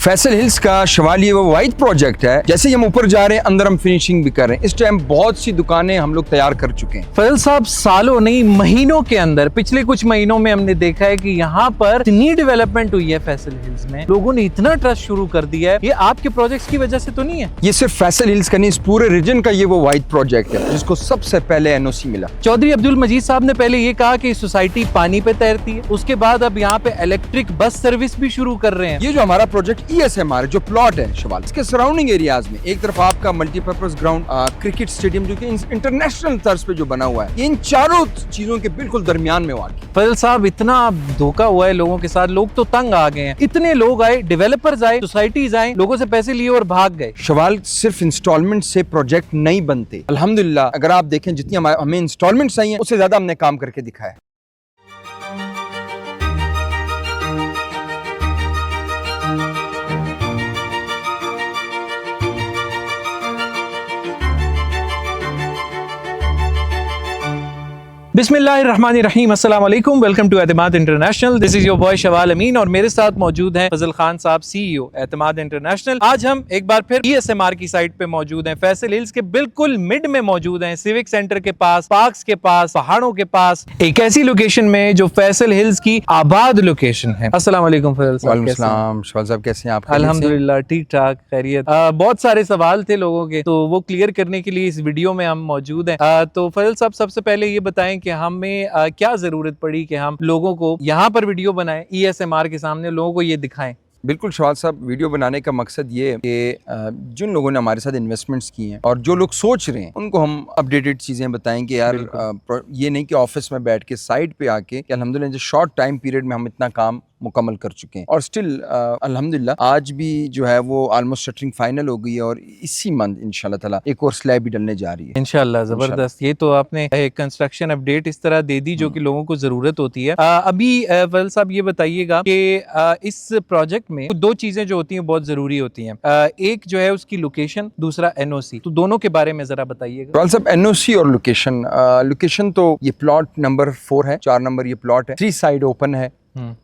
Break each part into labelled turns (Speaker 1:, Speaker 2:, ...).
Speaker 1: Faisal hills का शवाली वो wide project है। जैसे ही हम ऊपर जा रहे हैं अंदर हम फिनिशिंग भी कर रहे हैं। इस टाइम बहुत सी दुकानें हम लोग तैयार कर चुके हैं।
Speaker 2: फैसल साहब, सालों नहीं महीनों के अंदर, पिछले कुछ महीनों में हमने देखा है कि यहाँ पर इतनी डेवलपमेंट हुई है फैसल हिल्स में, लोगों ने इतना ट्रस्ट शुरू कर दिया है। ये आपके प्रोजेक्ट्स की वजह से तो नहीं है?
Speaker 1: ये सिर्फ फैसल हिल्स का नहीं, इस पूरे रीजन का ये वो वाइड प्रोजेक्ट है जिसको सबसे पहले एनओसी मिला।
Speaker 2: चौधरी अब्दुल मजीद साहब ने पहले ये कहा कि सोसाइटी पानी पे तैरती है, उसके बाद अब यहाँ पे इलेक्ट्रिक बस सर्विस भी शुरू कर रहे हैं।
Speaker 1: ये जो हमारा प्रोजेक्ट ESMR जो प्लॉट है शवाल, इसके सराउंडिंग एरियाज में एक तरफ आपका मल्टीपर्पज ग्राउंड, क्रिकेट स्टेडियम जो कि इंटरनेशनल तर्ज पे जो बना हुआ है, ये इन चारों चीजों के बिल्कुल दरमियान में वाक़ई।
Speaker 2: फैसल साहब, इतना धोखा हुआ है लोगों के साथ, लोग तो तंग आ गए हैं। इतने लोग आए, डेवलपर्स आए, सोसाइटीज आए, लोगों से पैसे लिए और भाग गए।
Speaker 1: शवाल, सिर्फ इंस्टॉलमेंट से प्रोजेक्ट नहीं बनते। अल्हम्दुलिल्लाह अगर आप देखें जितनी हमें इंस्टॉलमेंट्स आई हैं उससे ज्यादा हमने काम करके दिखाया है।
Speaker 2: बिस्मिल्लाहिर्रहमानिर्रहीम, अस्सलाम वालेकुम, welcome to Etimad international. This is your boy Shawal Amin और मेरे साथ मौजूद हैं फजल खान साहब, CEO एतमाद इंटरनेशनल। आज हम एक बार फिर ESMR की साइट पे मौजूद हैं, फैसल हिल्स के बिल्कुल मिड में मौजूद हैं, सिविक सेंटर के पास, पार्क्स के पास, पहाड़ों के पास, एक ऐसी लोकेशन में जो फैसल हिल्स की आबाद लोकेशन है। अस्सलाम वालेकुम फजल साहब।
Speaker 1: वालेकुम सलाम। शवाल साहब कैसे हैं आप?
Speaker 2: अल्हम्दुलिल्लाह ठीक ठाक, खैरियत। बहुत सारे सवाल थे लोगों के, तो वो क्लियर करने के लिए इस वीडियो में हम मौजूद हैं। तो फजल साहब, सबसे पहले ये बताएं कि हमें क्या जरूरत पड़ी कि हम लोगों को यहाँ पर वीडियो बनाएं, ESMR के सामने लोगों को ये दिखाएं?
Speaker 1: बिल्कुल शवाल साहब, वीडियो बनाने का मकसद ये है कि जिन लोगों ने हमारे साथ इन्वेस्टमेंट्स की हैं और जो लोग सोच रहे हैं उनको हम अपडेटेड चीज़ें बताएं कि यार ये नहीं कि ऑफिस में बैठ के साइट पे आके कि अल्हम्दुलिल्लाह शॉर्ट टाइम पीरियड में हम इतना काम मुकम्मल कर चुके हैं और स्टिल अल्हम्दुलिल्लाह आज भी जो है वो ऑलमोस्ट शटरिंग फाइनल हो गई है और इसी मंथ इंशाल्लाह ताला एक और स्लैब भी डलने जा रही है
Speaker 2: इंशाल्लाह। जबरदस्त, ये तो आपने एक कंस्ट्रक्शन अपडेट इस तरह दे दी जो कि लोगों को जरूरत होती है। अभी फजल साहब ये बताइएगा कि इस प्रोजेक्ट में दो चीजें जो होती हैं बहुत जरूरी होती हैं, एक जो है उसकी लोकेशन, दूसरा NOC, तो दोनों के बारे में जरा बताइएगा।
Speaker 1: शवाल साहब, NOC और लोकेशन तो ये प्लॉट नंबर 4 है, 4 नंबर ये प्लॉट है, 3 साइड ओपन है।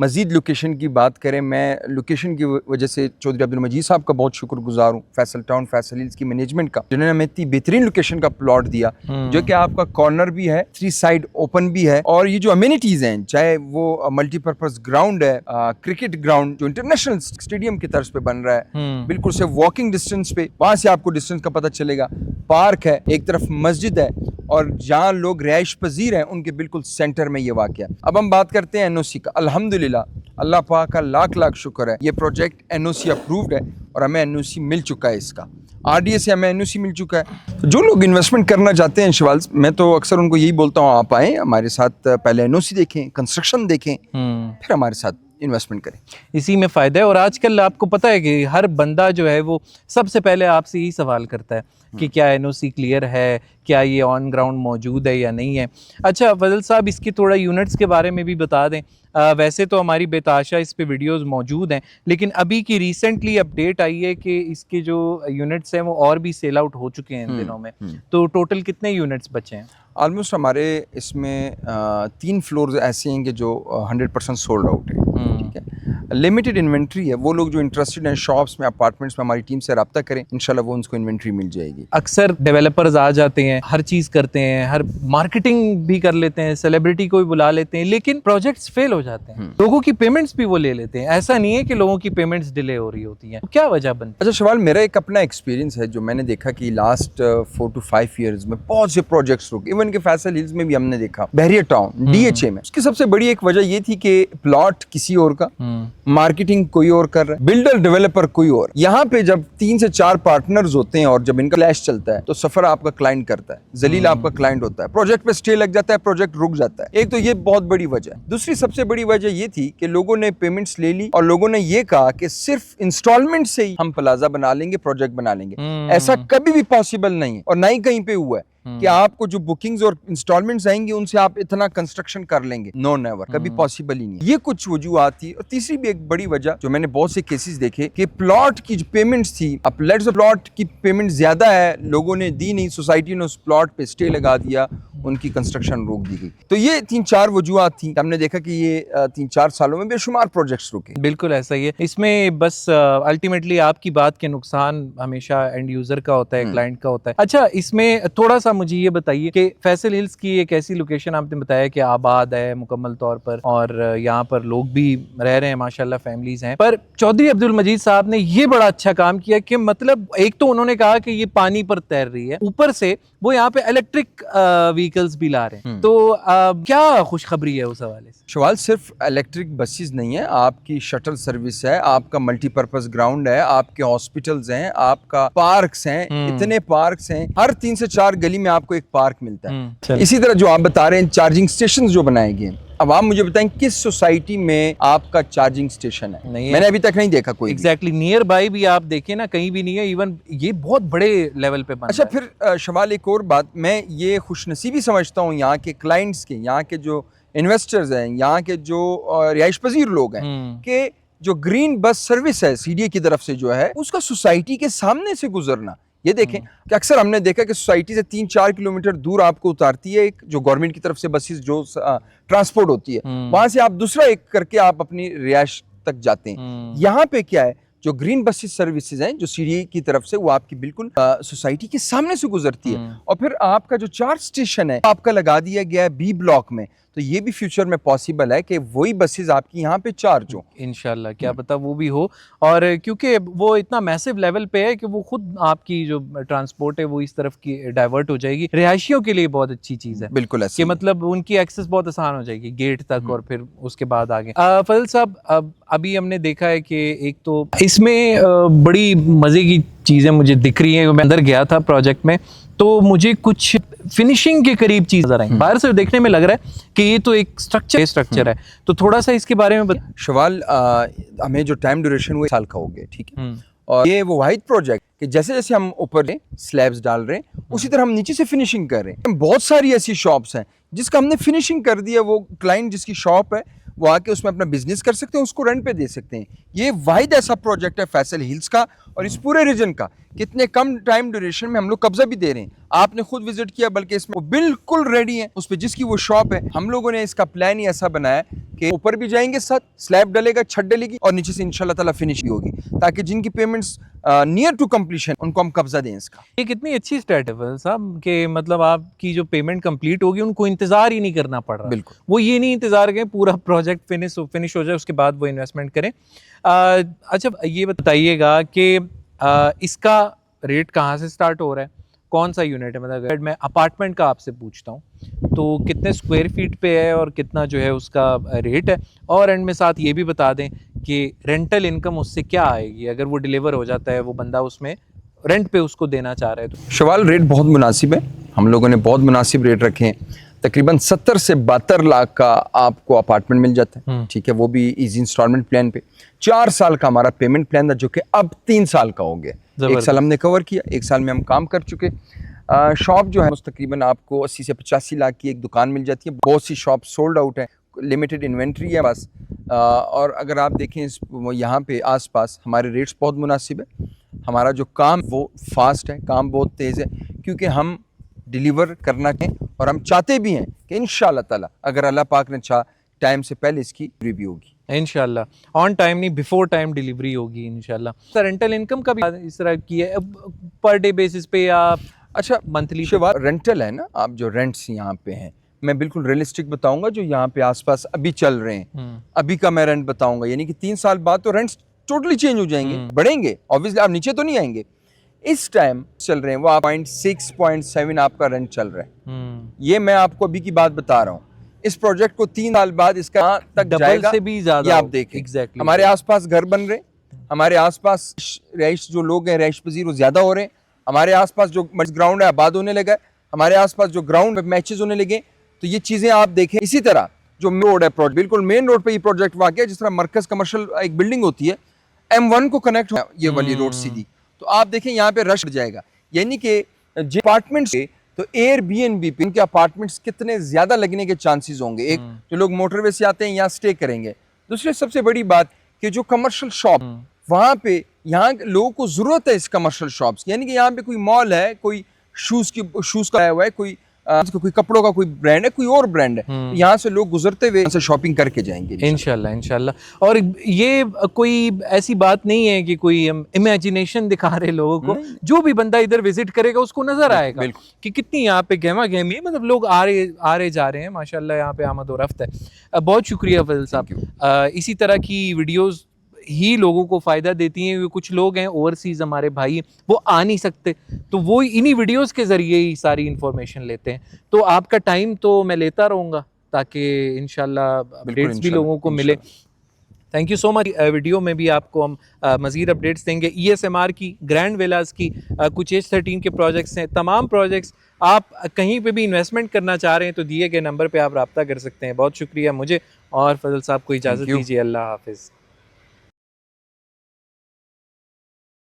Speaker 1: मजीद लोकेशन की बात करें, मैं लोकेशन की वजह से चौधरी अब्दुल मजीद साहब का बहुत शुक्रगुजार हूँ, फैसल टाउन फैसल हिल्स की मैनेजमेंट का, जिन्होंने हमें इतनी बेहतरीन लोकेशन का प्लॉट दिया जो कि आपका कॉर्नर भी है, 3 साइड ओपन भी है और ये जो अम्यूनिटीज हैं, चाहे वो मल्टीपर्पज ग्राउंड है, क्रिकेट ग्राउंड जो इंटरनेशनल स्टेडियम की तर्ज पे बन रहा है, बिल्कुल से वॉकिंग डिस्टेंस पे, वहां से आपको डिस्टेंस का पता चलेगा। पार्क है, एक तरफ मस्जिद है और जहाँ लोग रिहाइश पजीर हैं उनके बिल्कुल सेंटर में ये वाक़या। अब हम बात करते हैं NOC का। अल्हम्दुलिल्लाह अल्लाह पाक का लाख लाख शुक्र है, ये प्रोजेक्ट NOC अप्रूव्ड है और हमें NOC मिल चुका है। इसका RDA से हमें NOC मिल चुका है। जो लोग इन्वेस्टमेंट करना चाहते हैं शवाल, मैं तो अक्सर उनको यही बोलता हूँ, आप आएँ हमारे साथ, पहले NOC देखें, कंस्ट्रक्शन देखें, फिर हमारे साथ इन्वेस्टमेंट करें।
Speaker 2: इसी में फ़ायदा है। और आजकल आपको पता है कि हर बंदा जो है वो सबसे पहले आपसे यही सवाल करता है कि क्या NOC क्लियर है, क्या ये ऑन ग्राउंड मौजूद है या नहीं है। अच्छा फजल साहब, इसकी थोड़ा यूनिट्स के बारे में भी बता दें। वैसे तो हमारी बेताशा इस पे वीडियोस मौजूद हैं, लेकिन अभी की रिसेंटली अपडेट आई है कि इसके जो यूनिट्स हैं वो और भी सेल आउट हो चुके हैं इन दिनों में। तो टोटल कितने यूनिट्स बचे हैं?
Speaker 1: ऑलमोस्ट हमारे इसमें 3 फ्लोर्स ऐसे हैं कि जो 100% सोल्ड आउट है। ठीक है, लिमिटेड इन्वेंट्री है। वो लोग जो इंटरेस्टेड हैं शॉप्स में, अपार्टमेंट्स में, हमारी टीम से रब्ता करें, इंशाल्लाह वो उनको इन्वेंट्री मिल जाएगी।
Speaker 2: अक्सर डेवलपर्स आ जाते हैं, हर चीज़ करते हैं, हर मार्केटिंग भी कर लेते हैं, सेलिब्रिटी को भी बुला लेते हैं, लेकिन प्रोजेक्ट्स फेल हो जाते हैं। लोगों की पेमेंट्स भी वो ले लेते हैं। ऐसा नहीं है कि लोगों की पेमेंट्स डिले हो रही होती हैं, तो क्या वजह बनती है?
Speaker 1: अच्छा शवाल, मेरा एक अपना एक्सपीरियंस है जो मैंने देखा कि लास्ट 4 to 5 ईयर्स में बहुत से प्रोजेक्ट्स रुके। इवन के फैसल हिल्स में भी हमने देखा, बहरिया टाउन DHA में। उसकी सबसे बड़ी एक वजह ये थी कि प्लॉट किसी और का, मार्केटिंग कोई और कर रहा है, बिल्डर डेवलपर कोई और। यहाँ पे जब 3 से 4 पार्टनर्स होते हैं और जब इनका क्लैश चलता है तो सफर आपका क्लाइंट करता है, जलील आपका क्लाइंट होता है, प्रोजेक्ट पे स्टे लग जाता है, प्रोजेक्ट रुक जाता है। एक तो ये बहुत बड़ी वजह है। दूसरी सबसे बड़ी वजह ये थी कि लोगों ने पेमेंट्स ले ली और लोगों ने ये कहा कि सिर्फ इंस्टॉलमेंट से ही हम प्लाजा बना लेंगे, प्रोजेक्ट बना लेंगे। ऐसा कभी भी पॉसिबल नहीं है और ना ही कहीं पे हुआ है। कि आपको जो बुकिंग्स और इंस्टॉलमेंट्स आएंगी उनसे आप इतना कंस्ट्रक्शन कर लेंगे, नो नेवर, कभी पॉसिबल ही नहीं। ये कुछ वजूहत थी। और तीसरी भी एक बड़ी वजह जो मैंने बहुत से केसेस देखे कि प्लॉट की जो पेमेंट्स थी, अब लेट्स से प्लॉट की पेमेंट ज्यादा है, लोगों ने दी नहीं, सोसाइटी ने उस प्लॉट पे स्टे लगा दिया, उनकी कंस्ट्रक्शन रोक दी गई। तो ये 3-4 वजूहत थी। हमने देखा कि ये 3-4 सालों में बेशुमार प्रोजेक्ट्स रुके।
Speaker 2: बिल्कुल ऐसा ही है। इसमें बस अल्टीमेटली आपकी बात के नुकसान हमेशा एंड यूजर का होता है, क्लाइंट का होता है। अच्छा, इसमें थोड़ा सा मुझे ये बताइए कि फैसल हिल्स की एक ऐसी लोकेशन आपने बताया कि आबाद है मुकम्मल तौर पर, और यहाँ पर लोग भी रह रहे हैं माशाल्लाह, फैमिलीज हैं, पर चौधरी अब्दुल मजीद साहब ने ये बड़ा अच्छा काम किया कि मतलब एक तो उन्होंने कहा कि ये पानी पर तैर रही है, ऊपर से वो यहाँ पे इलेक्ट्रिक व्हीकल्स भी ला रहे हैं। तो क्या खुशखबरी है उस हवाले से?
Speaker 1: शवाल, सिर्फ इलेक्ट्रिक बसेस नहीं है, आपकी शटल सर्विस है, आपका मल्टीपर्पज ग्राउंड है, आपके हॉस्पिटल्स हैं, आपका पार्क्स हैं, इतने पार्क्स हैं, हर 3 से 4 गली में आपको एक पार्क मिलता है। इसी तरह जो आप बता रहे हैं चार्जिंग स्टेशन जो बनाए गए, अब आप मुझे बताएं किस सोसाइटी में आपका चार्जिंग स्टेशन है?
Speaker 2: नहीं है।
Speaker 1: मैंने अभी तक नहीं देखा कोई।
Speaker 2: एग्जैक्टली नियर बाय भी आप देखें ना, कहीं भी नहीं है। इवन ये बहुत बड़े लेवल पे बन
Speaker 1: अच्छा,
Speaker 2: रहा है।
Speaker 1: फिर शवाल एक और बात, मैं ये खुशनसीबी समझता हूँ यहाँ के क्लाइंट्स के, यहाँ के जो इन्वेस्टर्स हैं, यहाँ के जो रिहाइश पजीर लोग हैं, कि जो ग्रीन बस सर्विस है सीडीए की तरफ से जो है, उसका सोसाइटी के सामने से गुजरना, ये देखें कि अक्सर हमने देखा कि सोसाइटी से 3-4 किलोमीटर दूर आपको उतारती है एक जो गवर्नमेंट की तरफ से बसेस जो ट्रांसपोर्ट होती है, वहां से आप दूसरा एक करके आप अपनी रिहाइश तक जाते हैं। यहाँ पे क्या है, जो ग्रीन बसेस सर्विसेज हैं जो सीडीए की तरफ से, वो आपकी बिल्कुल सोसाइटी के सामने से गुजरती है। और फिर आपका जो चार्ज स्टेशन है आपका लगा दिया गया है बी ब्लॉक में, तो ये भी फ्यूचर में पॉसिबल है कि वही बसेस आपकी यहाँ पे चार्ज हो,
Speaker 2: इंशाल्लाह, क्या पता वो भी हो। और क्योंकि वो इतना मैसिव लेवल पे है कि वो खुद आपकी जो ट्रांसपोर्ट है वो इस तरफ की डाइवर्ट हो जाएगी। रिहायशियों के लिए बहुत अच्छी चीज़ है,
Speaker 1: बिल्कुल
Speaker 2: कि मतलब उनकी एक्सेस बहुत आसान हो जाएगी गेट तक, और फिर उसके बाद आगे। फजल साहब, अभी हमने देखा है कि एक तो इसमें बड़ी मज़े की चीज़ें मुझे दिख रही हैं। मैं अंदर गया था प्रोजेक्ट में, तो मुझे कुछ फिनिशिंग के करीब चीज़ नजर आई। बाहर से देखने में लग रहा है कि ये तो एक स्ट्रक्चर है, तो थोड़ा सा इसके बारे में
Speaker 1: शवाल, हमें जो टाइम ड्यूरेशन हुआ 1 साल का हो गया, ठीक है। और ये वो वाहिद प्रोजेक्ट कि जैसे जैसे हम ऊपर स्लैब्स डाल रहे हैं, उसी तरह हम नीचे से फिनिशिंग कर रहे हैं। बहुत सारी ऐसी शॉप्स हैं जिसका हमने फिनिशिंग कर दिया, वो क्लाइंट जिसकी शॉप है वो आके उसमें अपना बिजनेस कर सकते हैं, उसको रेंट पे दे सकते हैं। ये वाहिद ऐसा प्रोजेक्ट है फैसल हिल्स का और इस पूरे रीजन का, कितने कम टाइम ड्यूरेशन में हम लोग कब्जा भी दे रहे हैं। आपने खुद विजिट किया, बल्कि इसमें वो बिल्कुल रेडी है, उस पर जिसकी वो शॉप है। हम लोगों ने इसका प्लान ही ऐसा बनाया कि ऊपर भी जाएंगे, साथ स्लैब डलेगा, छत डलेगी, और नीचे से इंशाल्लाह ताला फिनिश भी होगी, ताकि जिनकी पेमेंट्स नियर टू कंप्लीशन उनको हम कब्जा दें इसका।
Speaker 2: ये कितनी अच्छी स्टेट है साहब, कि मतलब आपकी जो पेमेंट कंप्लीट होगी उनको इंतजार ही नहीं करना पड़ रहा।
Speaker 1: बिल्कुल,
Speaker 2: वो ये नहीं इंतजार करें पूरा प्रोजेक्ट फिनिश हो जाए, उसके बाद वो इन्वेस्टमेंट करें। अच्छा, ये बताइएगा कि इसका रेट कहाँ से स्टार्ट हो रहा है, कौन सा यूनिट है? मतलब अगर मैं अपार्टमेंट का आपसे पूछता हूँ तो कितने स्क्वायर फीट पे है और कितना जो है उसका रेट है, और एंड में साथ ये भी बता दें कि रेंटल इनकम उससे क्या आएगी अगर वो डिलीवर हो जाता है, वो बंदा उसमें रेंट पे उसको देना चाह रहा है तो।
Speaker 1: शवाल, रेट बहुत मुनासिब है, हम लोगों ने बहुत मुनासिब रेट रखे हैं। तकरीबन 70 से 72 लाख का आपको अपार्टमेंट मिल जाता है, ठीक है, वो भी इजी इंस्टॉलमेंट प्लान पे। 4 साल का हमारा पेमेंट प्लान था, जो कि अब 3 साल का हो गया। 1 साल हमने कवर किया, 1 साल में हम काम कर चुके। शॉप जो है तकरीबन आपको 80 से 85 लाख की एक दुकान मिल जाती है। बहुत सी शॉप सोल्ड आउट है, लिमिटेड इन्वेंट्री है बस। और अगर आप देखें यहाँ पे आसपास हमारे रेट्स बहुत मुनासिब है। हमारा जो काम वो फास्ट है, काम बहुत तेज़ है, क्योंकि हम डिलीवर करना है और हम चाहते भी हैं कि इंशाल्लाह ताला अगर अल्लाह पाक ने चाहा टाइम से पहले इसकी डिलीवरी भी होगी।
Speaker 2: इंशाल्लाह ऑन टाइम नहीं, बिफोर टाइम डिलीवरी होगी इंशाल्लाह। सर, रेंटल इनकम का भी इस तरह की है पर डे बेसिस पे या
Speaker 1: अच्छा
Speaker 2: मंथली?
Speaker 1: रेंटल है ना, आप जो रेंट्स यहाँ पे हैं, मैं बिल्कुल रियलिस्टिक बताऊंगा जो यहाँ पे आसपास अभी चल रहे हैं, अभी का मैं रेंट बताऊंगा। यानी कि 3 साल बाद तो रेंट्स टोटली चेंज हो जाएंगे, बढ़ेंगे, ऑब्वियसली आप नीचे तो नहीं आएंगे। इस टाइम चल रहे हैं वो 0.6 0.7 आपका रेंट चल रहा है। ये मैं आपको अभी की बात बता रहा हूँ। इस प्रोजेक्ट को 3 साल बाद इसका तक जाएगा,
Speaker 2: से भी ज्यादा,
Speaker 1: ये आप देखें।
Speaker 2: एग्जैक्टली
Speaker 1: हमारे आसपास घर बन रहे, हमारे आसपास रहाइश जो लोग हैं, रहाइश पजीर, वो ज्यादा हो रहे हैं। हमारे आसपास जो ग्राउंड है आबाद होने लगा है, हमारे आसपास जो ग्राउंड मैचेस होने लगे। तो ये चीजें आप देखें। इसी तरह जो रोड है, प्रोजेक्ट बिल्कुल मेन रोड पे ये प्रोजेक्ट वाक़ है, जिस तरह मरकज कमर्शियल एक बिल्डिंग होती है, M1 को कनेक्ट हो ये वाली रोड सीधी, तो आप देखें यहाँ पे रश जाएगा। यानी कि जो अपार्टमेंट्स तो एयरबीएनबी पे उनके अपार्टमेंट्स कितने ज्यादा लगने के चांसेस होंगे। एक जो लोग मोटरवे से आते हैं यहाँ स्टे करेंगे, दूसरी सबसे बड़ी बात कि जो कमर्शियल शॉप वहाँ पे, यहाँ लोगों को जरूरत है इस कमर्शियल शॉप्स की, यानी कि यहाँ पे कोई मॉल है, कोई शूज का आया हुआ है, कोई कपड़ों का कोई ब्रांड है, कोई और ब्रांड है, तो यहाँ से लोग गुजरते हुए यहाँ से शॉपिंग करके जाएंगे
Speaker 2: इंशाल्लाह इंशाल्लाह। और ये कोई ऐसी बात नहीं है कि कोई इमेजिनेशन दिखा रहे लोगों को, जो भी बंदा इधर विजिट करेगा उसको नजर आएगा कि कितनी यहाँ पे गहमा गहमी है, मतलब लोग आ रहे जा रहे हैं माशाल्लाह, यहाँ पे आमद और रफ्त है। बहुत शुक्रिया फजल साहब। इसी तरह की वीडियोस ही लोगों को फ़ायदा देती हैं, क्योंकि कुछ लोग हैं ओवरसीज़ हमारे भाई, वो आ नहीं सकते, तो वो इन्हीं वीडियोस के ज़रिए ही सारी इन्फॉर्मेशन लेते हैं। तो आपका टाइम तो मैं लेता रहूँगा ताकि इंशाल्लाह अपडेट्स भी लोगों को मिले। Thank you so much. Video में भी आपको हम मज़ीद अपडेट्स देंगे ESMR की, ग्रैंड विलास की, कुछ H13 के प्रोजेक्ट्स हैं। तमाम प्रोजेक्ट्स आप कहीं पे भी इन्वेस्टमेंट करना चाह रहे हैं तो दिए गए नंबर पे आप रब्ता कर सकते हैं। बहुत शुक्रिया, मुझे और फजल साहब को इजाज़त दीजिए। अल्लाह हाफिज़।